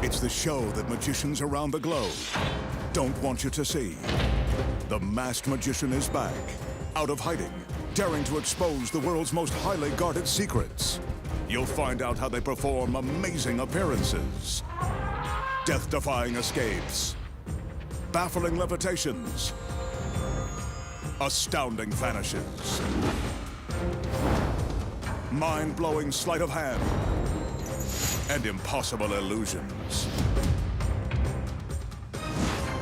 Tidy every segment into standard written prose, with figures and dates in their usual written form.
It's the show that magicians around the globe don't want you to see. The masked magician is back, out of hiding, daring to expose the world's most highly guarded secrets. You'll find out how they perform amazing appearances, death-defying escapes, baffling levitations, astounding vanishes, mind-blowing sleight of hand, and impossible illusions.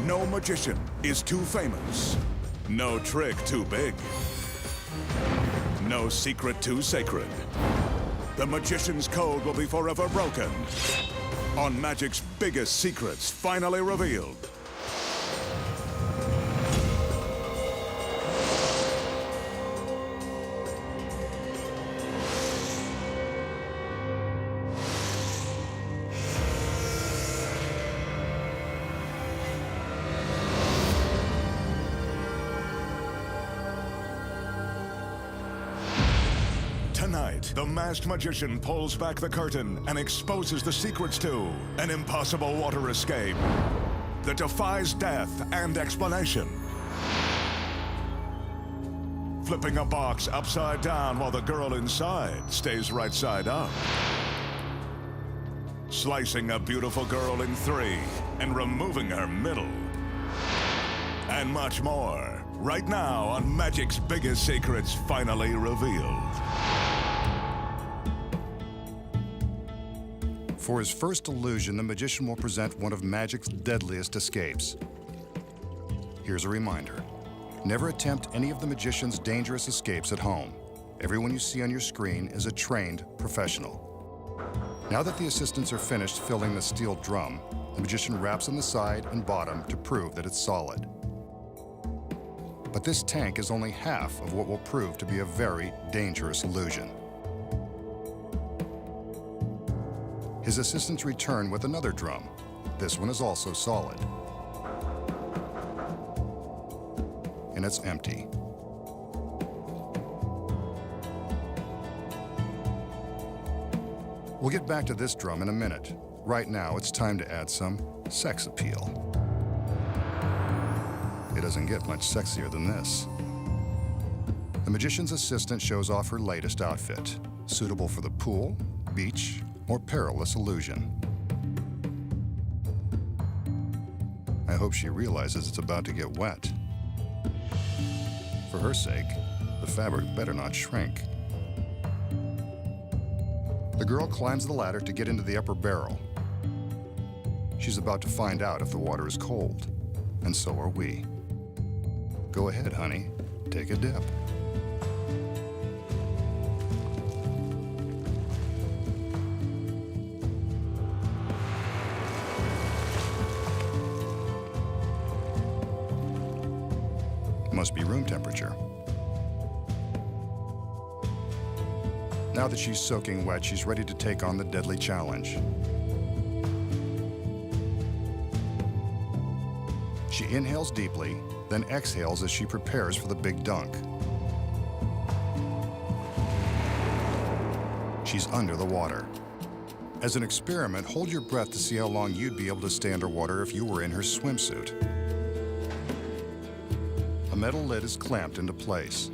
No magician is too famous. No trick too big. No secret too sacred. The magician's code will be forever broken on magic's biggest secrets finally revealed. Tonight, the masked magician pulls back the curtain and exposes the secrets to an impossible water escape that defies death and explanation. Flipping a box upside down while the girl inside stays right side up. Slicing a beautiful girl in three and removing her middle. And much more, right now on Magic's biggest secrets finally revealed. For his first illusion, the magician will present one of Magic's deadliest escapes. Here's a reminder. Never attempt any of the magician's dangerous escapes at home. Everyone you see on your screen is a trained professional. Now that the assistants are finished filling the steel drum, the magician wraps on the side and bottom to prove that it's solid. But this tank is only half of what will prove to be a very dangerous illusion. His assistants return with another drum. This one is also solid. And it's empty. We'll get back to this drum in a minute. Right now, it's time to add some sex appeal. It doesn't get much sexier than this. The magician's assistant shows off her latest outfit, suitable for the pool, beach, or perilous illusion. I hope she realizes it's about to get wet. For her sake, the fabric better not shrink. The girl climbs the ladder to get into the upper barrel. She's about to find out if the water is cold, and so are we. Go ahead, honey, take a dip. Must be room temperature. Now that she's soaking wet, she's ready to take on the deadly challenge. She inhales deeply, then exhales as she prepares for the big dunk. She's under the water. As an experiment, hold your breath to see how long you'd be able to stay underwater if you were in her swimsuit. A metal lid is clamped into place.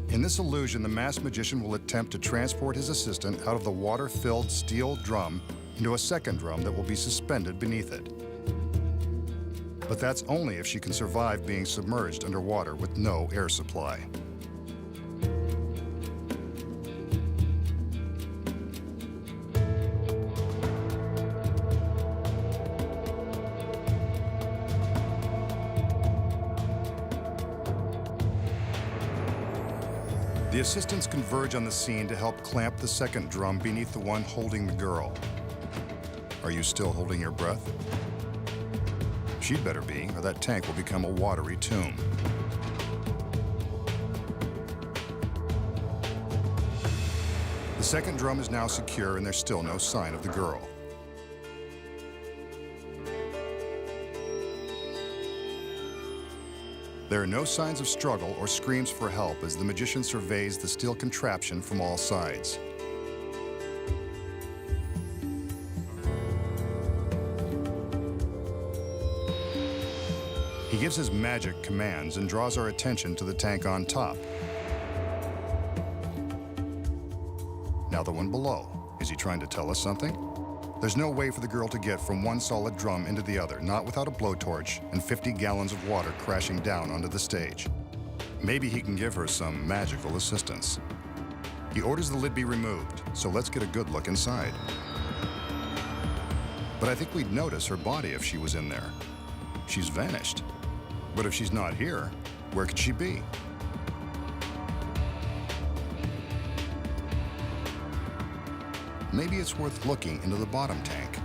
In this illusion, the masked magician will attempt to transport his assistant out of the water-filled steel drum into a second drum that will be suspended beneath it. But that's only if she can survive being submerged underwater with no air supply. The assistants converge on the scene to help clamp the second drum beneath the one holding the girl. Are you still holding your breath? She'd better be, or that tank will become a watery tomb. The second drum is now secure, and there's still no sign of the girl. There are no signs of struggle or screams for help as the magician surveys the steel contraption from all sides. gives his magic commands and draws our attention to the tank on top. Now the one below. Is he trying to tell us something? There's no way for the girl to get from one solid drum into the other, not without a blowtorch and 50 gallons of water crashing down onto the stage. Maybe he can give her some magical assistance. He orders the lid be removed, so let's get a good look inside. But I think we'd notice her body if she was in there. She's vanished. But if she's not here, where could she be? Maybe it's worth looking into the bottom tank.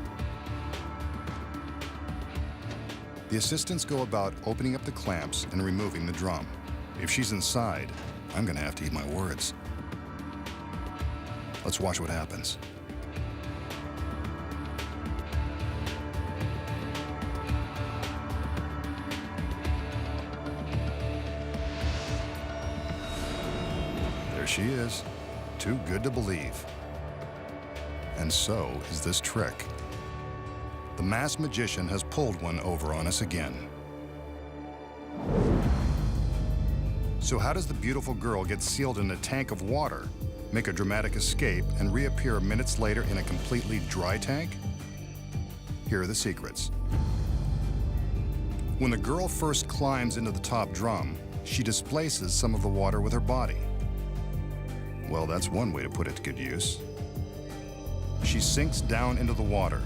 The assistants go about opening up the clamps and removing the drum. If she's inside, I'm gonna have to eat my words. Let's watch what happens. There she is, too good to believe. And so is this trick. The masked magician has pulled one over on us again. So how does the beautiful girl get sealed in a tank of water, make a dramatic escape, and reappear minutes later in a completely dry tank? Here are the secrets. When the girl first climbs into the top drum, she displaces some of the water with her body. Well, that's one way to put it to good use. She sinks down into the water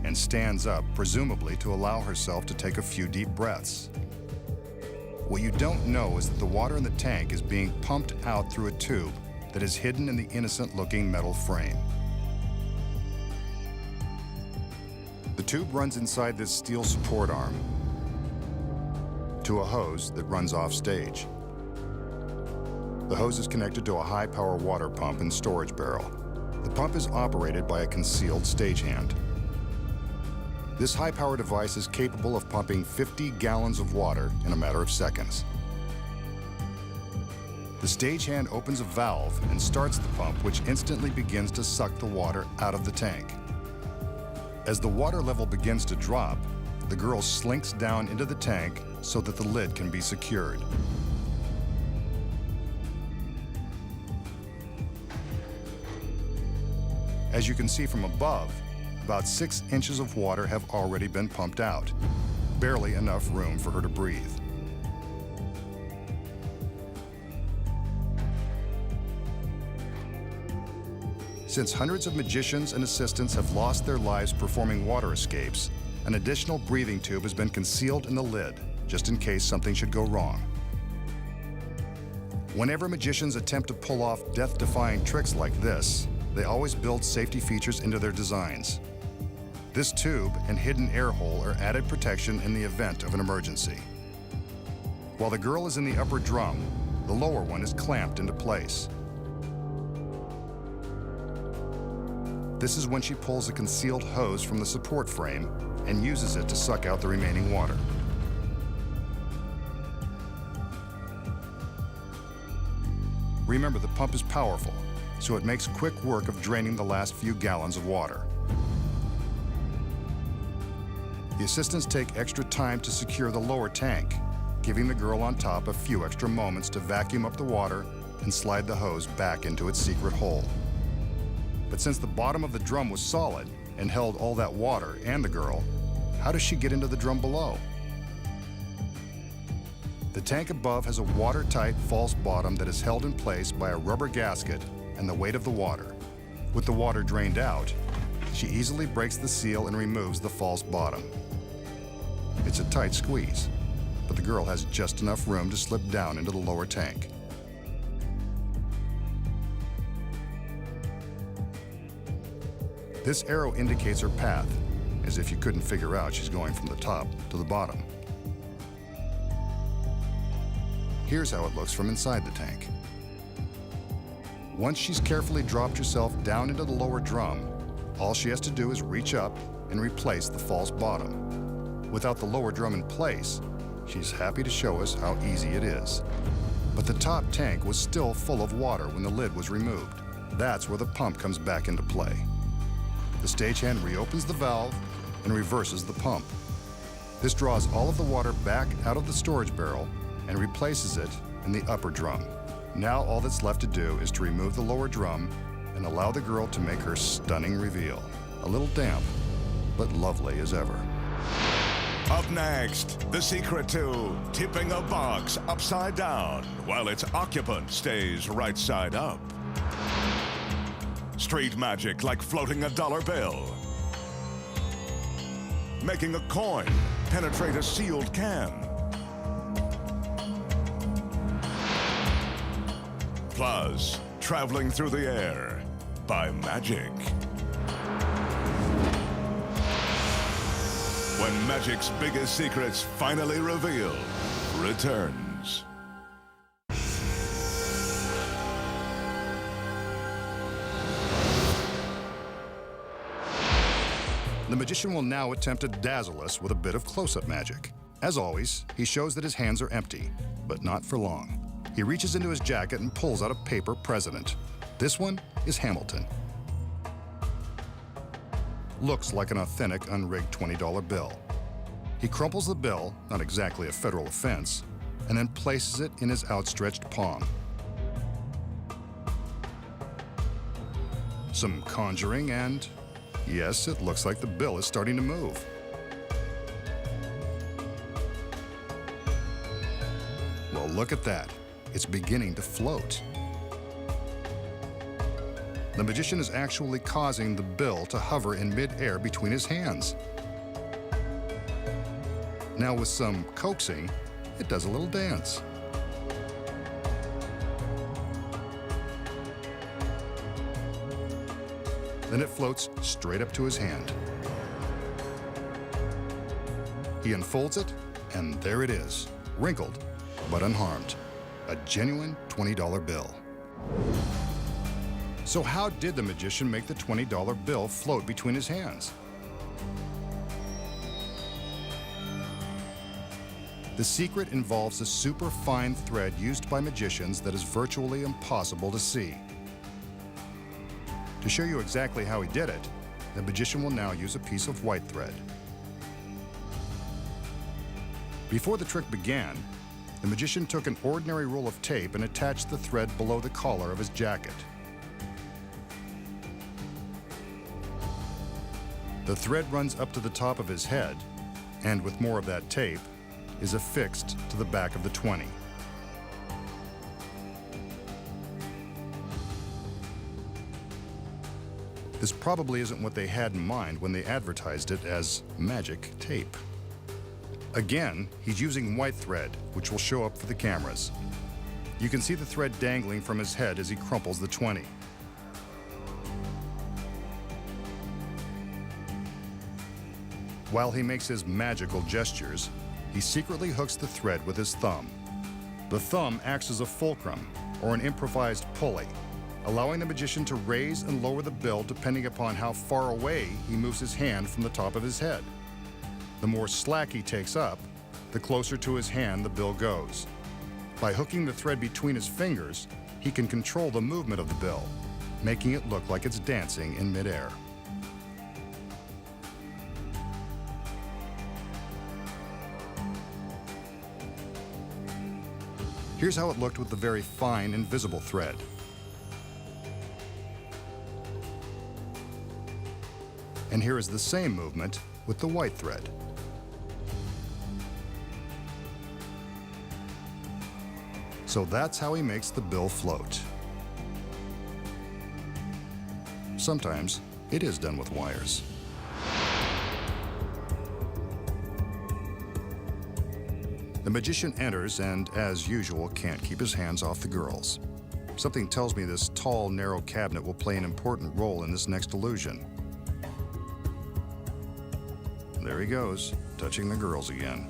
and stands up, presumably to allow herself to take a few deep breaths. What you don't know is that the water in the tank is being pumped out through a tube that is hidden in the innocent-looking metal frame. The tube runs inside this steel support arm to a hose that runs off stage. The hose is connected to a high-power water pump and storage barrel. The pump is operated by a concealed stagehand. This high-power device is capable of pumping 50 gallons of water in a matter of seconds. The stagehand opens a valve and starts the pump, which instantly begins to suck the water out of the tank. As the water level begins to drop, the girl slinks down into the tank so that the lid can be secured. As you can see from above, about 6 inches of water have already been pumped out. Barely enough room for her to breathe. Since hundreds of magicians and assistants have lost their lives performing water escapes, an additional breathing tube has been concealed in the lid, just in case something should go wrong. Whenever magicians attempt to pull off death-defying tricks like this, they always build safety features into their designs. This tube and hidden air hole are added protection in the event of an emergency. While the girl is in the upper drum, the lower one is clamped into place. This is when she pulls a concealed hose from the support frame and uses it to suck out the remaining water. Remember, the pump is powerful, so it makes quick work of draining the last few gallons of water. The assistants take extra time to secure the lower tank, giving the girl on top a few extra moments to vacuum up the water and slide the hose back into its secret hole. But since the bottom of the drum was solid and held all that water and the girl, how does she get into the drum below? The tank above has a watertight false bottom that is held in place by a rubber gasket and the weight of the water. With the water drained out, she easily breaks the seal and removes the false bottom. It's a tight squeeze, but the girl has just enough room to slip down into the lower tank. This arrow indicates her path, as if you couldn't figure out she's going from the top to the bottom. Here's how it looks from inside the tank. Once she's carefully dropped herself down into the lower drum, all she has to do is reach up and replace the false bottom. Without the lower drum in place, she's happy to show us how easy it is. But the top tank was still full of water when the lid was removed. That's where the pump comes back into play. The stagehand reopens the valve and reverses the pump. This draws all of the water back out of the storage barrel and replaces it in the upper drum. Now all that's left to do is to remove the lower drum and allow the girl to make her stunning reveal. A little damp, but lovely as ever. Up next, the secret to tipping a box upside down while its occupant stays right side up. Street magic like floating a dollar bill. Making a coin penetrate a sealed can. Plus, traveling through the air by magic. When magic's biggest secrets finally revealed returns. The magician will now attempt to dazzle us with a bit of close-up magic. As always, he shows that his hands are empty, but not for long. He reaches into his jacket and pulls out a paper president. This one is Hamilton. Looks like an authentic unrigged $20 bill. He crumples the bill, not exactly a federal offense, and then places it in his outstretched palm. Some conjuring and, yes, it looks like the bill is starting to move. Well, look at that. It's beginning to float. The magician is actually causing the bill to hover in mid-air between his hands. Now with some coaxing, it does a little dance. Then it floats straight up to his hand. He unfolds it, and there it is, wrinkled but unharmed. A genuine $20 bill. So how did the magician make the $20 bill float between his hands? The secret involves a super fine thread used by magicians that is virtually impossible to see. To show you exactly how he did it, the magician will now use a piece of white thread. Before the trick began, the magician took an ordinary roll of tape and attached the thread below the collar of his jacket. The thread runs up to the top of his head, and with more of that tape, is affixed to the back of the 20. This probably isn't what they had in mind when they advertised it as magic tape. Again, he's using white thread, which will show up for the cameras. You can see the thread dangling from his head as he crumples the 20. While he makes his magical gestures, he secretly hooks the thread with his thumb. The thumb acts as a fulcrum, or an improvised pulley, allowing the magician to raise and lower the bill depending upon how far away he moves his hand from the top of his head. The more slack he takes up, the closer to his hand the bill goes. By hooking the thread between his fingers, he can control the movement of the bill, making it look like it's dancing in midair. Here's how it looked with the very fine, invisible thread. And here is the same movement with the white thread. So that's how he makes the bill float. Sometimes it is done with wires. The magician enters and, as usual, can't keep his hands off the girls. Something tells me this tall, narrow cabinet will play an important role in this next illusion. There he goes, touching the girls again.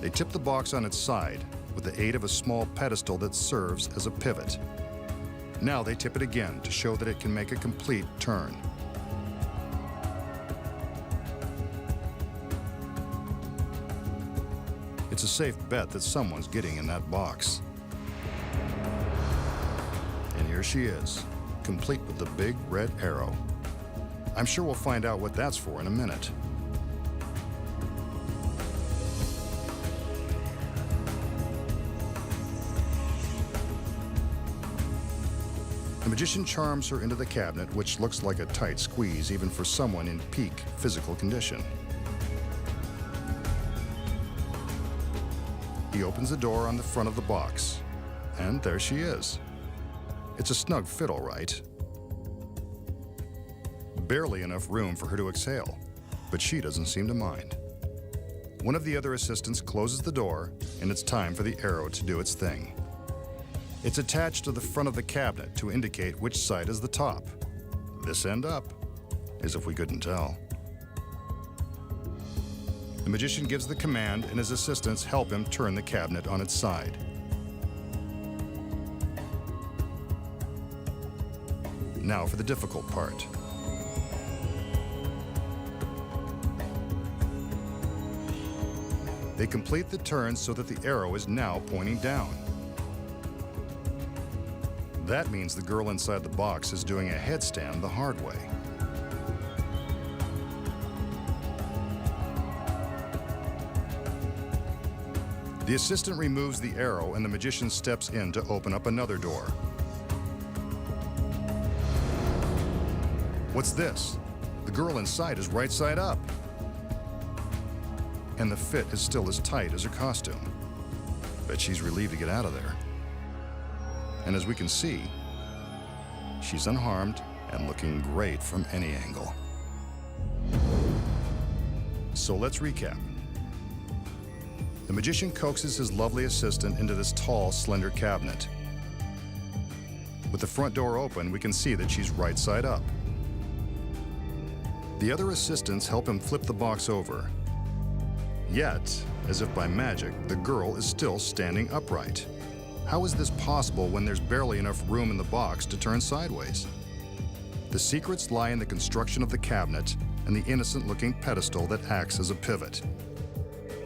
They tip the box on its side with the aid of a small pedestal that serves as a pivot. Now they tip it again to show that it can make a complete turn. It's a safe bet that someone's getting in that box. here she is, complete with the big red arrow. I'm sure we'll find out what that's for in a minute. The magician charms her into the cabinet, which looks like a tight squeeze even for someone in peak physical condition. He opens the door on the front of the box, and there she is. It's a snug fit, all right. Barely enough room for her to exhale, but she doesn't seem to mind. One of the other assistants closes the door, and it's time for the arrow to do its thing. It's attached to the front of the cabinet to indicate which side is the top. This end up, as if we couldn't tell. The magician gives the command, and his assistants help him turn the cabinet on its side. Now for the difficult part. They complete the turn so that the arrow is now pointing down. That means the girl inside the box is doing a headstand the hard way. The assistant removes the arrow, and the magician steps in to open up another door. What's this? The girl inside is right side up. And the fit is still as tight as her costume. Bet she's relieved to get out of there. And as we can see, she's unharmed and looking great from any angle. So let's recap. The magician coaxes his lovely assistant into this tall, slender cabinet. With the front door open, we can see that she's right side up. The other assistants help him flip the box over. Yet, as if by magic, the girl is still standing upright. How is this possible when there's barely enough room in the box to turn sideways? The secrets lie in the construction of the cabinet and the innocent-looking pedestal that acts as a pivot.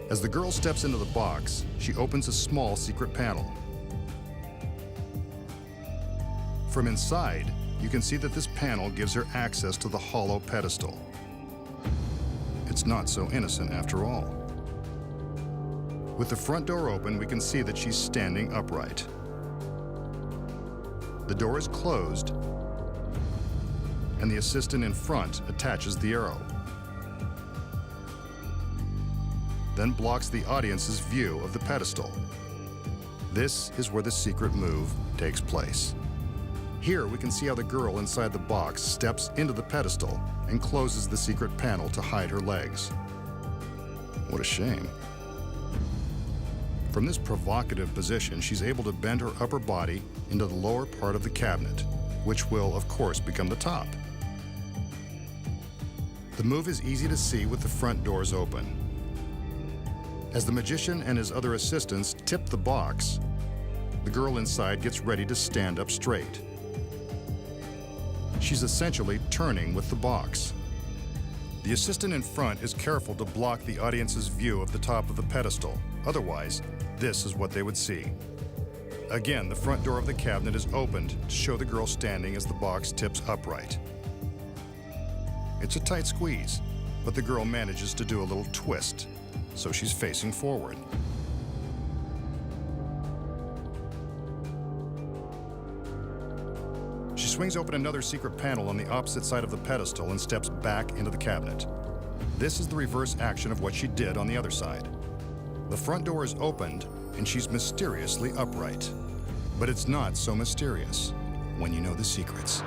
As the girl steps into the box, she opens a small secret panel. From inside, you can see that this panel gives her access to the hollow pedestal. It's not so innocent after all. With the front door open, we can see that she's standing upright. The door is closed, and the assistant in front attaches the arrow, then blocks the audience's view of the pedestal. This is where the secret move takes place. Here we can see how the girl inside the box steps into the pedestal and closes the secret panel to hide her legs. What a shame. From this provocative position, she's able to bend her upper body into the lower part of the cabinet, which will, of course, become the top. The move is easy to see with the front doors open. As the magician and his other assistants tip the box, the girl inside gets ready to stand up straight. She's essentially turning with the box. The assistant in front is careful to block the audience's view of the top of the pedestal. Otherwise, this is what they would see. Again, the front door of the cabinet is opened to show the girl standing as the box tips upright. It's a tight squeeze, but the girl manages to do a little twist, so she's facing forward. She swings open another secret panel on the opposite side of the pedestal and steps back into the cabinet. This is the reverse action of what she did on the other side. The front door is opened, and she's mysteriously upright. But it's not so mysterious when you know the secrets.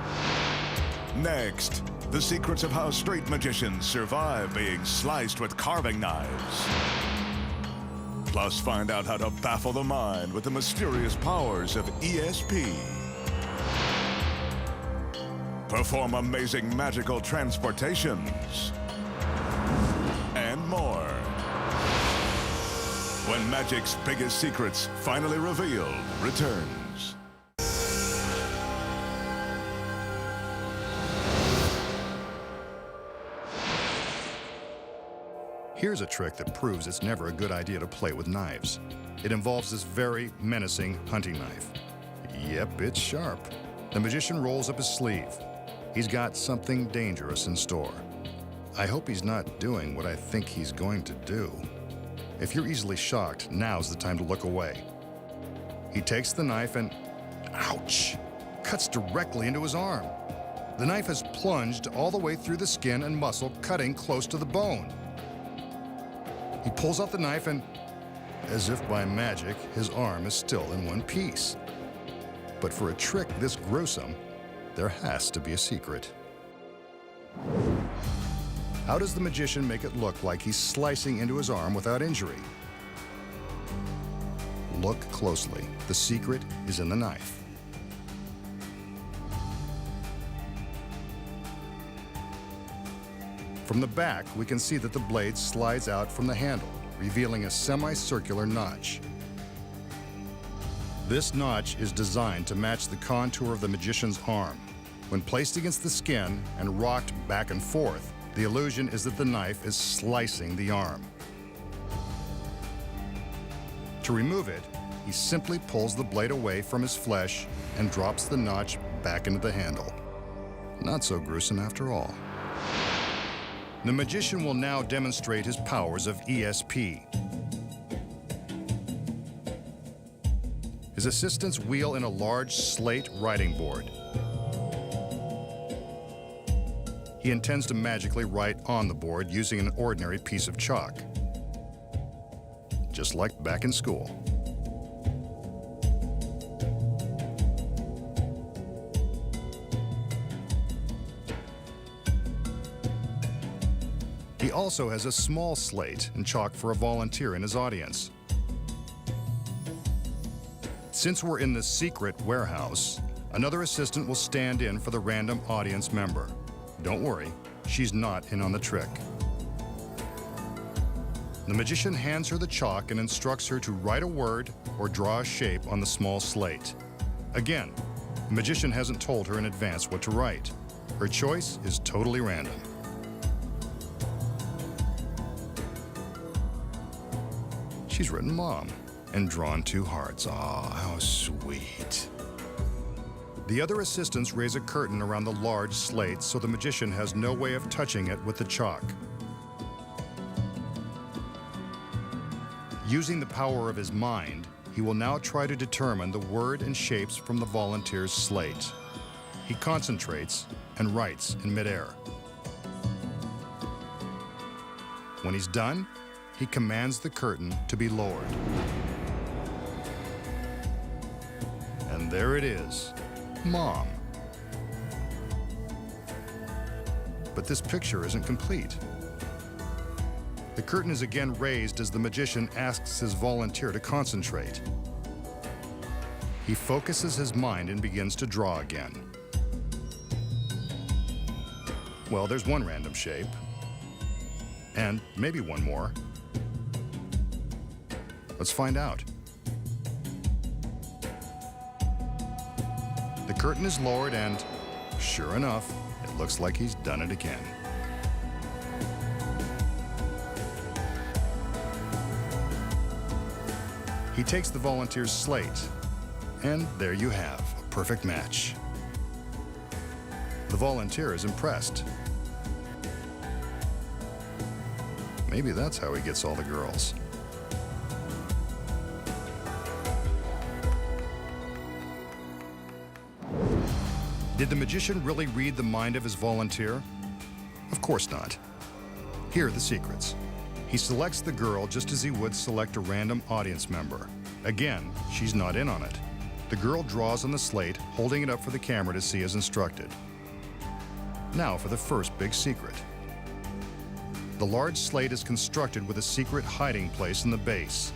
Next, the secrets of how straight magicians survive being sliced with carving knives. Plus, find out how to baffle the mind with the mysterious powers of ESP. Perform amazing magical transportations. And more. When magic's biggest secrets, finally revealed, returns. Here's a trick that proves it's never a good idea to play with knives. It involves this very menacing hunting knife. Yep, it's sharp. The magician rolls up his sleeve. He's got something dangerous in store. I hope he's not doing what I think he's going to do. If you're easily shocked, now's the time to look away. He takes the knife and, ouch, cuts directly into his arm. The knife has plunged all the way through the skin and muscle, cutting close to the bone. He pulls out the knife and, as if by magic, his arm is still in one piece. But for a trick this gruesome, there has to be a secret. How does the magician make it look like he's slicing into his arm without injury? Look closely. The secret is in the knife. From the back, we can see that the blade slides out from the handle, revealing a semicircular notch. This notch is designed to match the contour of the magician's arm. When placed against the skin and rocked back and forth, the illusion is that the knife is slicing the arm. To remove it, he simply pulls the blade away from his flesh and drops the notch back into the handle. Not so gruesome after all. The magician will now demonstrate his powers of ESP. His assistants wheel in a large slate writing board. He intends to magically write on the board using an ordinary piece of chalk, just like back in school. He also has a small slate and chalk for a volunteer in his audience. Since we're in the secret warehouse, another assistant will stand in for the random audience member. Don't worry, she's not in on the trick. The magician hands her the chalk and instructs her to write a word or draw a shape on the small slate. Again, the magician hasn't told her in advance what to write. Her choice is totally random. She's written Mom and drawn 2 hearts. Aw, how sweet. The other assistants raise a curtain around the large slate so the magician has no way of touching it with the chalk. Using the power of his mind, he will now try to determine the word and shapes from the volunteer's slate. He concentrates and writes in midair. When he's done, he commands the curtain to be lowered. And there it is, Mom. But this picture isn't complete. The curtain is again raised as the magician asks his volunteer to concentrate. He focuses his mind and begins to draw again. Well, there's one random shape. And maybe one more. Let's find out. The curtain is lowered and, sure enough, it looks like he's done it again. He takes the volunteer's slate, and there you have a perfect match. The volunteer is impressed. Maybe that's how he gets all the girls. Did the magician really read the mind of his volunteer? Of course not. Here are the secrets. He selects the girl just as he would select a random audience member. Again, she's not in on it. The girl draws on the slate, holding it up for the camera to see as instructed. Now for the first big secret. The large slate is constructed with a secret hiding place in the base.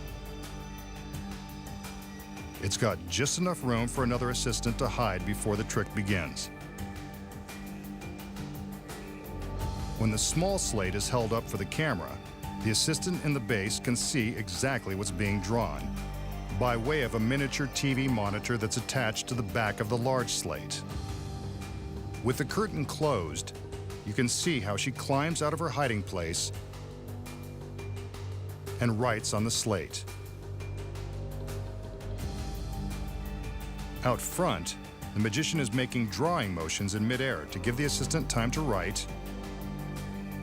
It's got just enough room for another assistant to hide before the trick begins. When the small slate is held up for the camera, the assistant in the base can see exactly what's being drawn by way of a miniature TV monitor that's attached to the back of the large slate. With the curtain closed, you can see how she climbs out of her hiding place and writes on the slate. Out front, The magician is making drawing motions in midair to give the assistant time to write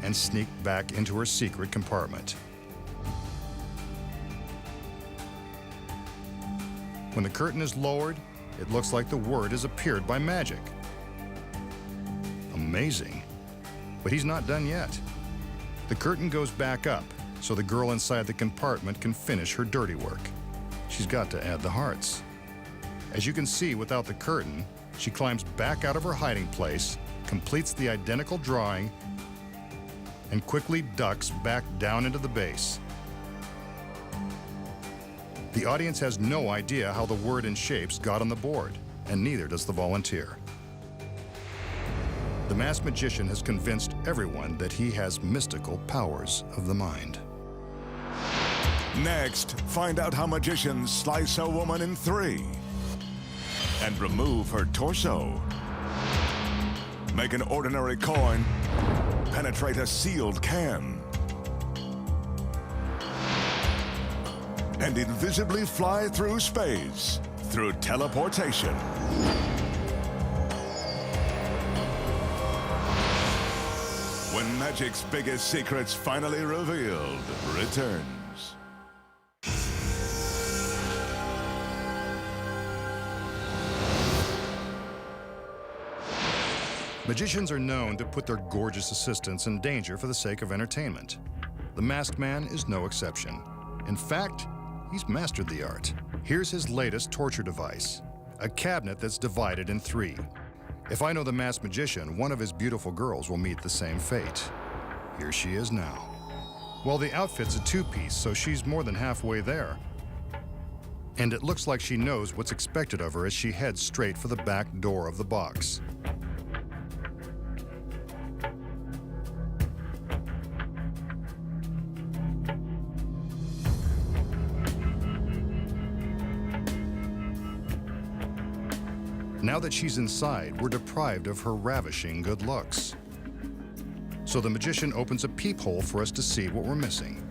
and sneak back into her secret compartment. When the curtain is lowered, it looks like the word has appeared by magic. Amazing. But he's not done yet. The curtain goes back up, so the girl inside the compartment can finish her dirty work. She's got to add the hearts. As you can see, without the curtain, she climbs back out of her hiding place, completes the identical drawing, and quickly ducks back down into the base. The audience has no idea how the word and shapes got on the board, and neither does the volunteer. The masked magician has convinced everyone that he has mystical powers of the mind. Next, find out how magicians slice a woman in 3 and remove her torso. Make an ordinary coin penetrate a sealed can. And invisibly fly through space through teleportation. When magic's biggest secrets finally revealed returns. Magicians are known to put their gorgeous assistants in danger for the sake of entertainment. The masked man is no exception. In fact, he's mastered the art. Here's his latest torture device, a cabinet that's divided in 3. If I know the masked magician, one of his beautiful girls will meet the same fate. Here she is now. Well, the outfit's a 2-piece, so she's more than halfway there. And it looks like she knows what's expected of her as she heads straight for the back door of the box. Now that she's inside, we're deprived of her ravishing good looks. So the magician opens a peephole for us to see what we're missing.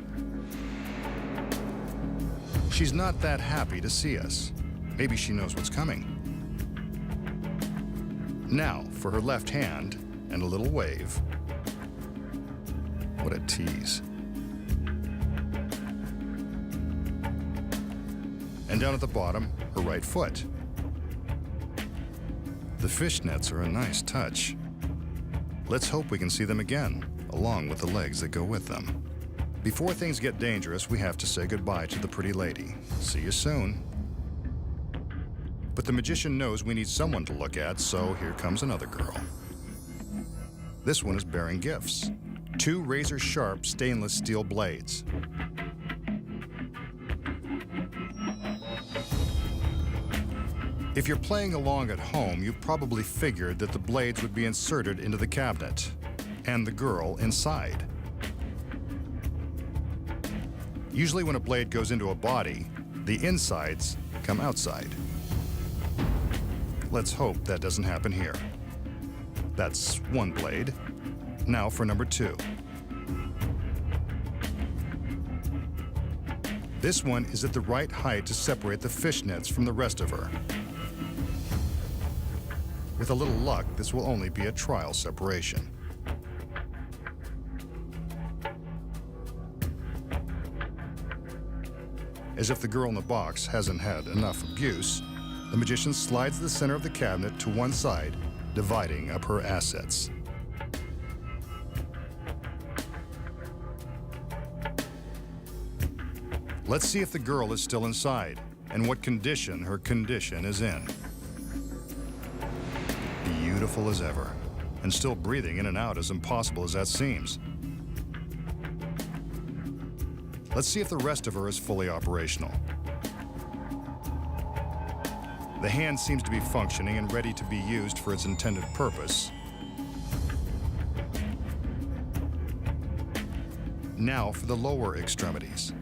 She's not that happy to see us. Maybe she knows what's coming. Now, for her left hand and a little wave. What a tease. And down at the bottom, her right foot. The fishnets are a nice touch. Let's hope we can see them again, along with the legs that go with them. Before things get dangerous, we have to say goodbye to the pretty lady. See you soon. But the magician knows we need someone to look at, so here comes another girl. This one is bearing gifts. 2 razor-sharp stainless steel blades. If you're playing along at home, you probably figured that the blades would be inserted into the cabinet, and the girl inside. Usually when a blade goes into a body, the insides come outside. Let's hope that doesn't happen here. That's 1 blade. Now for number 2. This one is at the right height to separate the fishnets from the rest of her. With a little luck, this will only be a trial separation. As if the girl in the box hasn't had enough abuse, the magician slides the center of the cabinet to one side, dividing up her assets. Let's see if the girl is still inside, and what condition her condition is in. Beautiful as ever, and still breathing in and out, as impossible as that seems. Let's see if the rest of her is fully operational. The hand seems to be functioning and ready to be used for its intended purpose. Now for the lower extremities.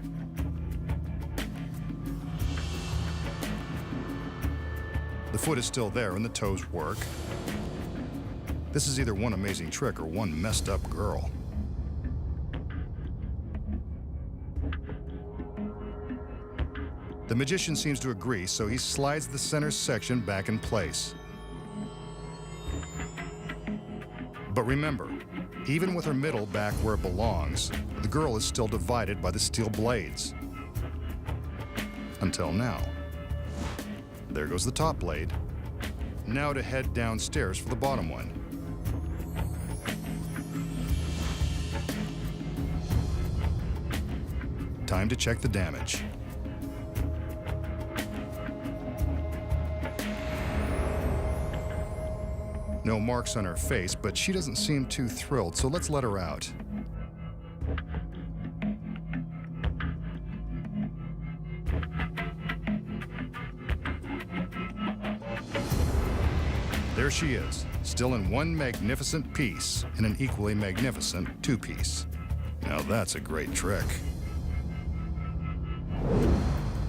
The foot is still there and the toes work. This is either one amazing trick or one messed up girl. The magician seems to agree, so he slides the center section back in place. But remember, even with her middle back where it belongs, the girl is still divided by the steel blades. Until now. There goes the top blade. Now to head downstairs for the bottom one. Time to check the damage. No marks on her face, but she doesn't seem too thrilled, so let's let her out. There she is, still in one magnificent piece and an equally magnificent two-piece. Now that's a great trick.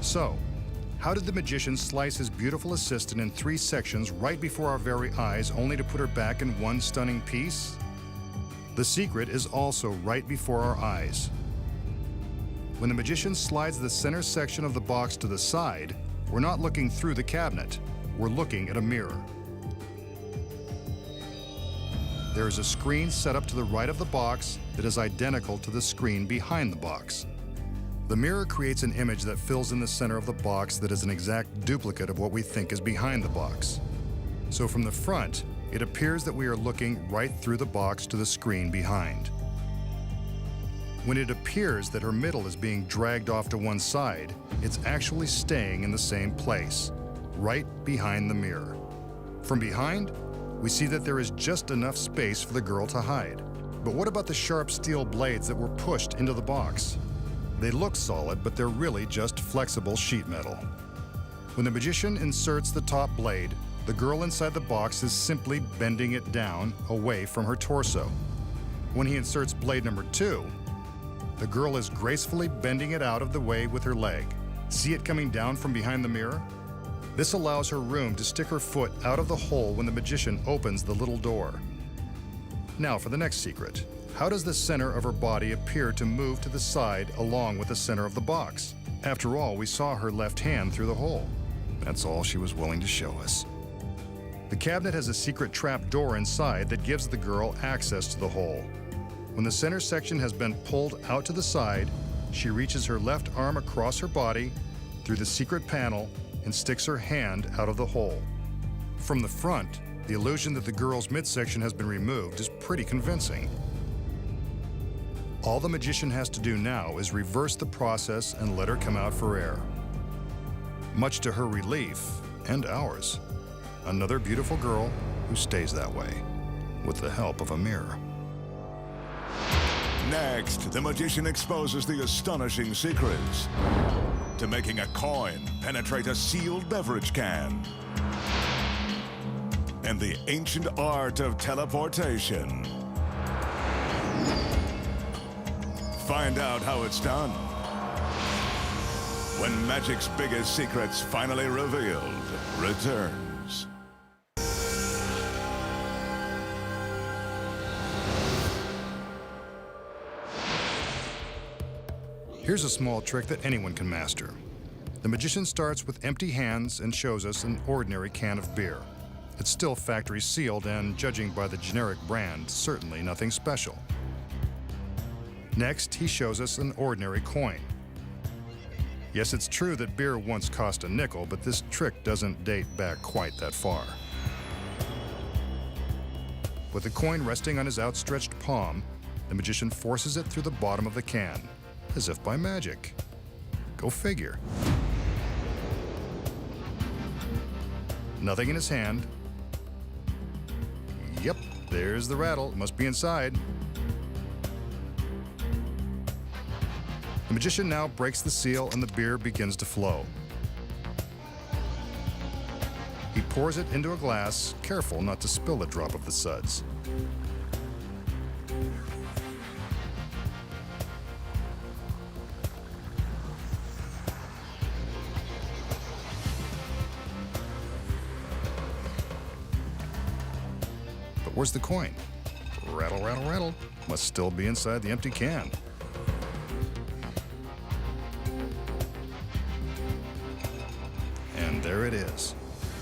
So, how did the magician slice his beautiful assistant in 3 sections right before our very eyes, only to put her back in one stunning piece? The secret is also right before our eyes. When the magician slides the center section of the box to the side, we're not looking through the cabinet, we're looking at a mirror. There is a screen set up to the right of the box that is identical to the screen behind the box. The mirror creates an image that fills in the center of the box that is an exact duplicate of what we think is behind the box. So from the front, it appears that we are looking right through the box to the screen behind. When it appears that her middle is being dragged off to one side, it's actually staying in the same place, right behind the mirror. From behind, we see that there is just enough space for the girl to hide. But what about the sharp steel blades that were pushed into the box? They look solid, but they're really just flexible sheet metal. When the magician inserts the top blade, the girl inside the box is simply bending it down away from her torso. When he inserts blade number 2, the girl is gracefully bending it out of the way with her leg. See it coming down from behind the mirror? This allows her room to stick her foot out of the hole when the magician opens the little door. Now for the next secret. How does the center of her body appear to move to the side along with the center of the box? After all, we saw her left hand through the hole. That's all she was willing to show us. The cabinet has a secret trap door inside that gives the girl access to the hole. When the center section has been pulled out to the side, she reaches her left arm across her body through the secret panel and sticks her hand out of the hole. From the front, the illusion that the girl's midsection has been removed is pretty convincing. All the magician has to do now is reverse the process and let her come out for air. Much to her relief, and ours. Another beautiful girl who stays that way, with the help of a mirror. Next, the magician exposes the astonishing secrets to making a coin penetrate a sealed beverage can, and the ancient art of teleportation. Find out how it's done when magic's biggest secrets, finally revealed, returns. Here's a small trick that anyone can master. The magician starts with empty hands and shows us an ordinary can of beer. It's still factory sealed and, judging by the generic brand, certainly nothing special. Next, he shows us an ordinary coin. Yes, it's true that beer once cost a nickel, but this trick doesn't date back quite that far. With the coin resting on his outstretched palm, the magician forces it through the bottom of the can, as if by magic. Go figure. Nothing in his hand. Yep, there's the rattle. It must be inside. The magician now breaks the seal and the beer begins to flow. He pours it into a glass, careful not to spill a drop of the suds. But where's the coin? Rattle, rattle, rattle. Must still be inside the empty can. And there it is.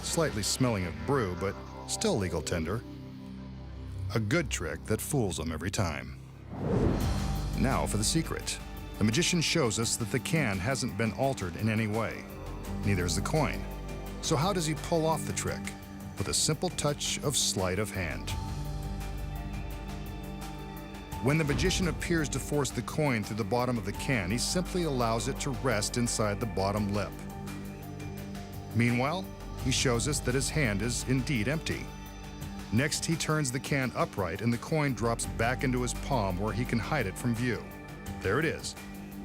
Slightly smelling of brew, but still legal tender. A good trick that fools them every time. Now for the secret. The magician shows us that the can hasn't been altered in any way. Neither is the coin. So how does he pull off the trick? With a simple touch of sleight of hand. When the magician appears to force the coin through the bottom of the can, he simply allows it to rest inside the bottom lip. Meanwhile, he shows us that his hand is indeed empty. Next, he turns the can upright and the coin drops back into his palm where he can hide it from view. There it is,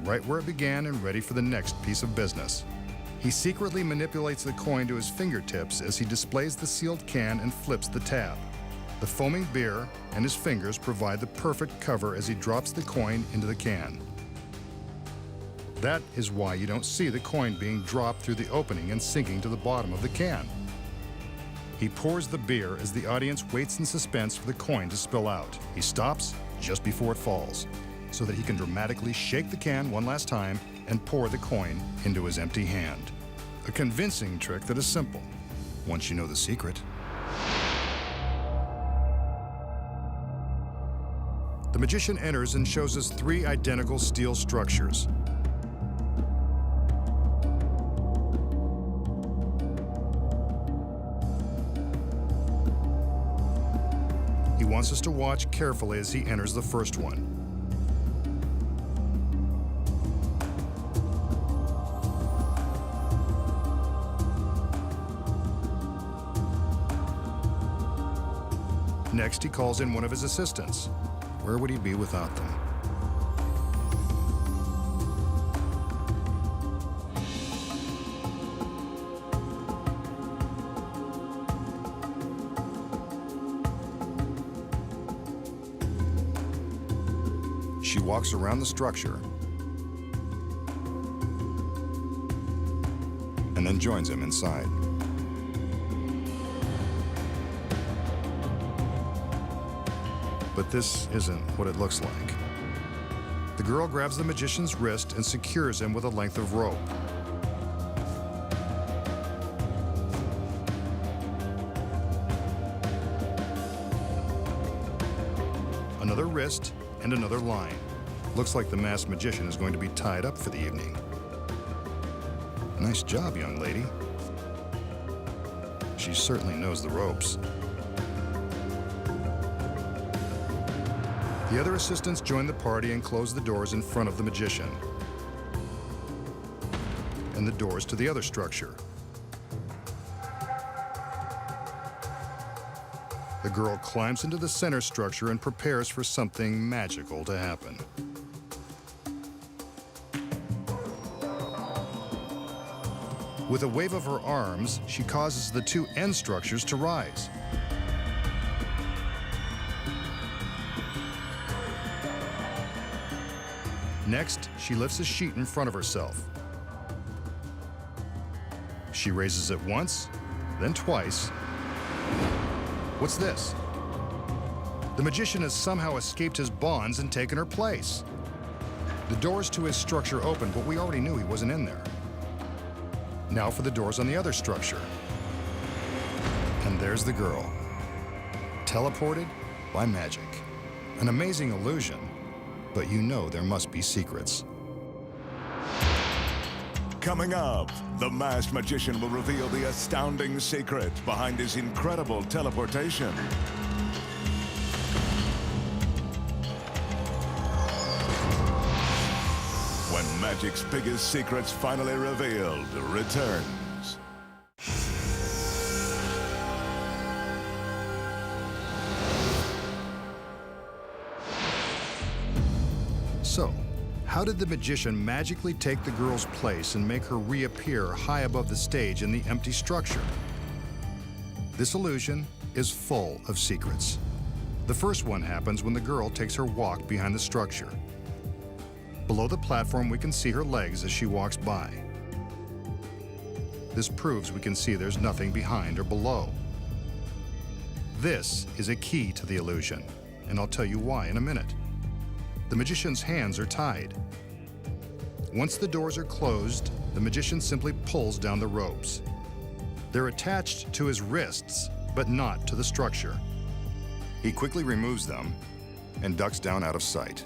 right where it began and ready for the next piece of business. He secretly manipulates the coin to his fingertips as he displays the sealed can and flips the tab. The foaming beer and his fingers provide the perfect cover as he drops the coin into the can. That is why you don't see the coin being dropped through the opening and sinking to the bottom of the can. He pours the beer as the audience waits in suspense for the coin to spill out. He stops just before it falls, so that he can dramatically shake the can one last time and pour the coin into his empty hand. A convincing trick that is simple, once you know the secret. The magician enters and shows us 3 identical steel structures. He wants us to watch carefully as he enters the first one. Next, he calls in one of his assistants. Where would he be without them? She walks around the structure and then joins him inside. But this isn't what it looks like. The girl grabs the magician's wrist and secures him with a length of rope. Another wrist and another line. Looks like the masked magician is going to be tied up for the evening. Nice job, young lady. She certainly knows the ropes. The other assistants join the party and close the doors in front of the magician and the doors to the other structure. The girl climbs into the center structure and prepares for something magical to happen. With a wave of her arms, she causes the 2 end structures to rise. Next, she lifts a sheet in front of herself. She raises it once, then twice. What's this? The magician has somehow escaped his bonds and taken her place. The doors to his structure open, but we already knew he wasn't in there. Now for the doors on the other structure. And there's the girl, teleported by magic. An amazing illusion. But you know there must be secrets. Coming up, the masked magician will reveal the astounding secret behind his incredible teleportation. When magic's biggest secrets finally revealed returns. So, how did the magician magically take the girl's place and make her reappear high above the stage in the empty structure? This illusion is full of secrets. The first one happens when the girl takes her walk behind the structure. Below the platform, we can see her legs as she walks by. This proves we can see there's nothing behind or below. This is a key to the illusion, and I'll tell you why in a minute. The magician's hands are tied. Once the doors are closed, the magician simply pulls down the ropes. They're attached to his wrists, but not to the structure. He quickly removes them and ducks down out of sight.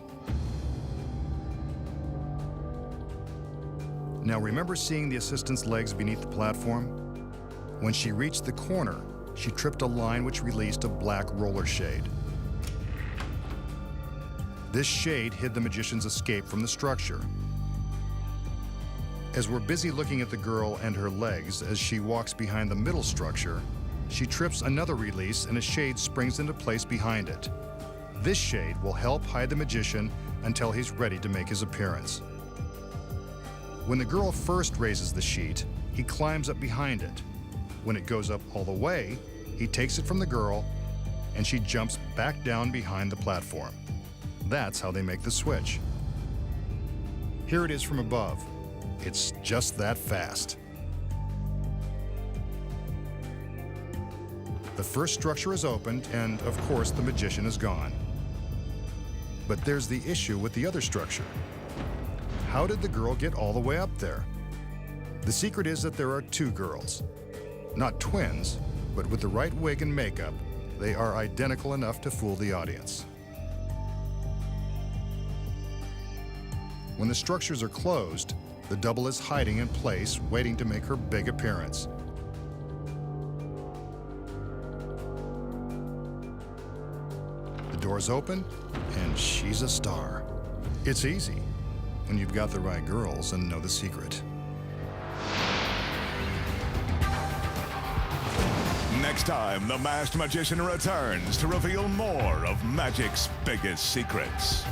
Now remember seeing the assistant's legs beneath the platform? When she reached the corner, she tripped a line which released a black roller shade. This shade hid the magician's escape from the structure. As we're busy looking at the girl and her legs as she walks behind the middle structure, she trips another release and a shade springs into place behind it. This shade will help hide the magician until he's ready to make his appearance. When the girl first raises the sheet, he climbs up behind it. When it goes up all the way, he takes it from the girl and she jumps back down behind the platform. That's how they make the switch. Here it is from above. It's just that fast. The first structure is opened, and of course the magician is gone. But there's the issue with the other structure. How did the girl get all the way up there? The secret is that there are two girls. Not twins, but with the right wig and makeup, they are identical enough to fool the audience. When the structures are closed, the double is hiding in place, waiting to make her big appearance. The doors open, and she's a star. It's easy when you've got the right girls and know the secret. Next time, the Masked Magician returns to reveal more of magic's biggest secrets.